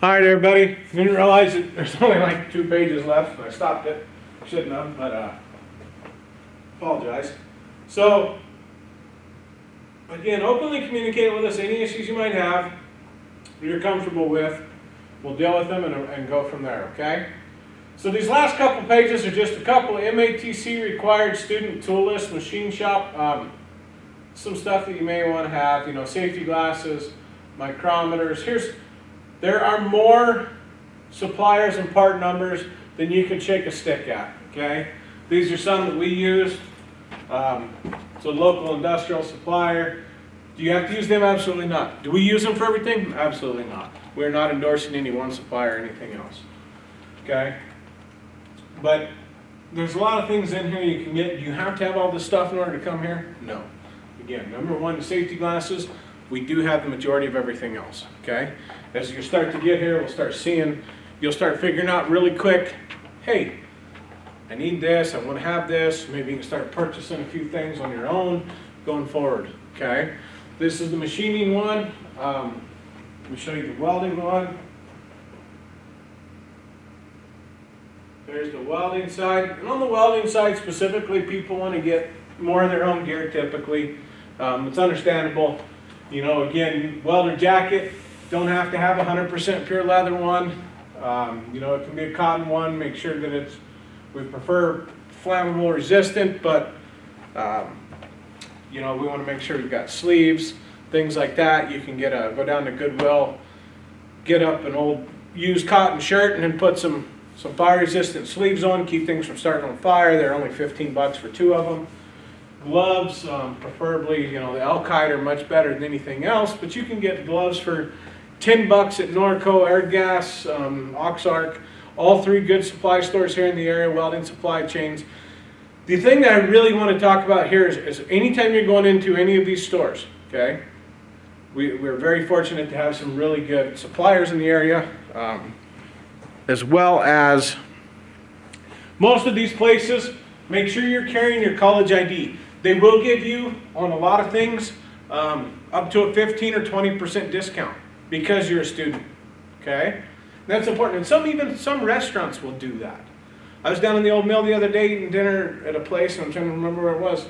All right, everybody. Didn't realize that there's only like 2 pages left. I stopped it. Shouldn't have, but apologize. So, again, openly communicate with us any issues you might have that you're comfortable with. We'll deal with them and go from there, okay? So these last couple pages are just a couple of MATC required student tool list, machine shop, some stuff that you may want to have, you know, safety glasses, micrometers. There are more suppliers and part numbers than you can shake a stick at, okay? These are some that we use. So local industrial supplier. Do you have to use them? Absolutely not. Do we use them for everything? Absolutely not. We're not endorsing any one supplier or anything else, okay? But there's a lot of things in here you can get. Do you have to have all this stuff in order to come here? No. Again, number one, the safety glasses. We do have the majority of everything else, okay? As you start to get here, we'll start seeing, you'll start figuring out really quick, hey, I need this, I want to have this. Maybe you can start purchasing a few things on your own going forward, okay? This is the machining one. Let me show you the welding one. There's the welding side. And on the welding side specifically, people want to get more of their own gear typically. It's understandable. You know, again, welder jacket, don't have to have a 100% pure leather one. You know, it can be a cotton one. Make sure that it's, we prefer flammable resistant, but you know, we want to make sure we've got sleeves, things like that. You can get go down to Goodwill, get up an old used cotton shirt and then put some fire resistant sleeves on, keep things from starting on fire. They're only 15 bucks for 2 of them. Gloves, preferably, you know, the Elkite are much better than anything else, but you can get gloves for 10 bucks at Norco, Airgas, Oxark, all 3 good supply stores here in the area, welding supply chains. The thing that I really want to talk about here is anytime you're going into any of these stores, okay, we're very fortunate to have some really good suppliers in the area, as well as most of these places, make sure you're carrying your college ID. They will give you, on a lot of things, up to a 15 or 20% discount because you're a student, okay? That's important, and some restaurants will do that. I was down in the old mill the other day eating dinner at a place, and I'm trying to remember where it was.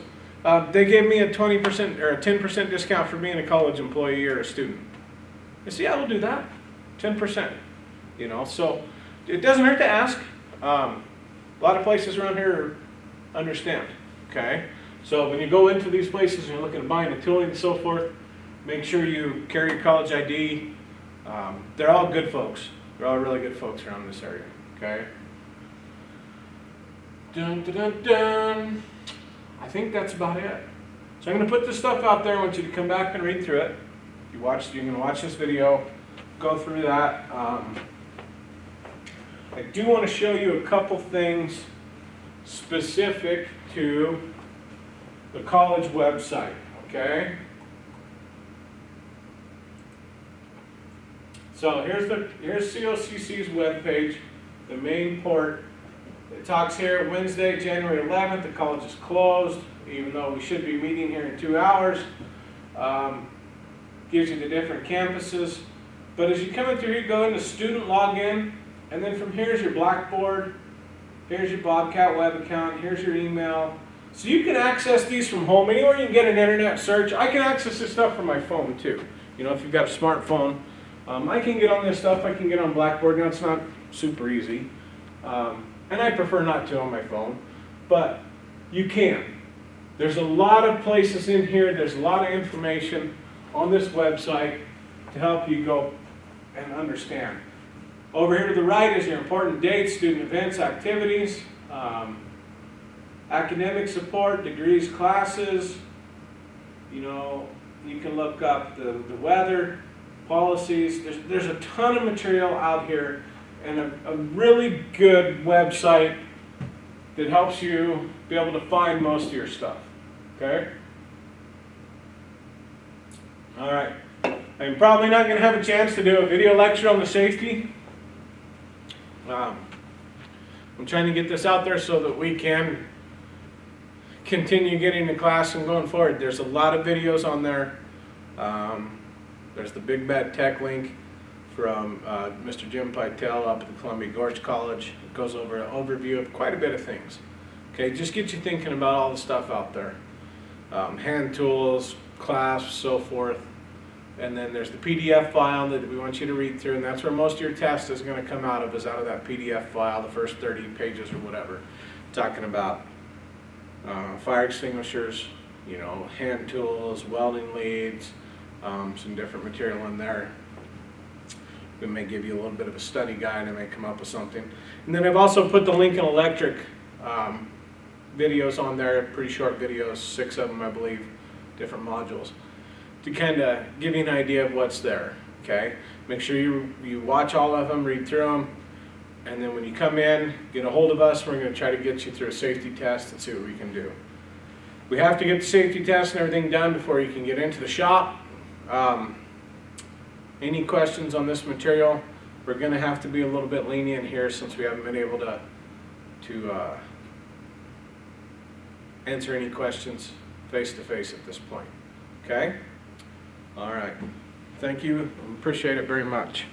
They gave me a 20% or a 10% discount for being a college employee or a student. I said, yeah, we'll do that, 10%. You know, so it doesn't hurt to ask. A lot of places around here understand, okay? So when you go into these places and you're looking at buying the tooling and so forth, make sure you carry your college ID. They're all good folks. They're all really good folks around this area, okay? Dun, dun, dun, dun. I think that's about it. So I'm going to put this stuff out there. I want you to come back and read through it. You're going to watch this video, go through that. I do want to show you a couple things specific to the college website, okay? So here's COCC's webpage, the main port. It talks here Wednesday, January 11th. The college is closed, even though we should be meeting here in 2 hours. Gives you the different campuses. But as you come in through here, go into student login, and then from here's your Blackboard. Here's your Bobcat web account. Here's your email. So you can access these from home. Anywhere you can get an internet search. I can access this stuff from my phone too. You know, if you've got a smartphone, I can get on this stuff. I can get on Blackboard. Now it's not super easy, and I prefer not to on my phone, but you can. There's a lot of places in here. There's a lot of information on this website to help you go and understand. Over here to the right is your important dates, student events, activities, academic support, degrees, classes. You know, you can look up the weather, policies. There's a ton of material out here and a really good website that helps you be able to find most of your stuff, okay? All right. I'm probably not going to have a chance to do a video lecture on the safety. I'm trying to get this out there so that we can continue getting to class and going forward. There's a lot of videos on there. There's the Big Bad Tech link from Mr. Jim Pytel up at the Columbia Gorge College. It goes over an overview of quite a bit of things. Okay, just get you thinking about all the stuff out there. Hand tools, clasps, so forth. And then there's the PDF file that we want you to read through, and that's where most of your test is going to come out of, is out of that PDF file, the first 30 pages or whatever. Talking about fire extinguishers, you know, hand tools, welding leads, some different material in there. We may give you a little bit of a study guide and may come up with something. And then I've also put the Lincoln Electric videos on there, pretty short videos, 6 of them I believe, different modules, to kind of give you an idea of what's there. Okay, make sure you watch all of them, read through them, and then when you come in, get a hold of us. We're going to try to get you through a safety test and see what we can do. We have to get the safety test and everything done before you can get into the shop. Any questions on this material? We're going to have to be a little bit lenient here since we haven't been able to answer any questions face-to-face at this point. Okay? All right. Thank you. Appreciate it very much.